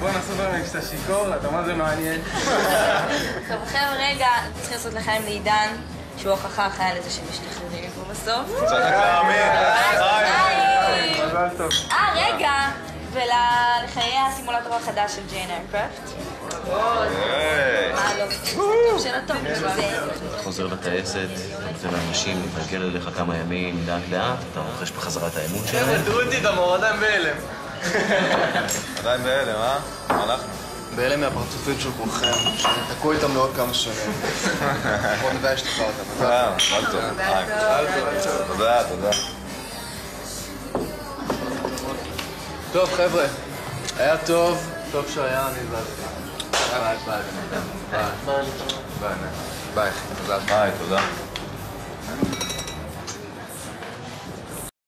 בוא נספר לנו שאתה שיכור, אתה מה זה מעניין. טוב, חבר'ה, רגע, צריכים לעשות לחיים לעידן, שהוא הוכחה החיה לזה שהם משתחררים מפה בסוף. צריך להאמין. מזל טוב. רגע, ולחיי הסימולטור החדש של ג'יין איירקראפט. לא? טוב של הטוב. חוזר לטייסת, נותן לאנשים להתרגל אליך כמה ימים, לאט, אתה רוכש בחזרה את האמון שלהם. חבר'ה, תראו אותי, אתה עדיין בהלם. עדיין בהלם, אה? מה אנחנו? בהלם מהפרצופים של כולכם, תקעו איתם לעוד כמה שנים. בוא נדע יש לך אותם. מזל טוב. תודה, תודה. טוב, חבר'ה, היה טוב, טוב שהיה, אני זזתי. ביי. ביי. ביי. ביי. ביי. ביי, תודה.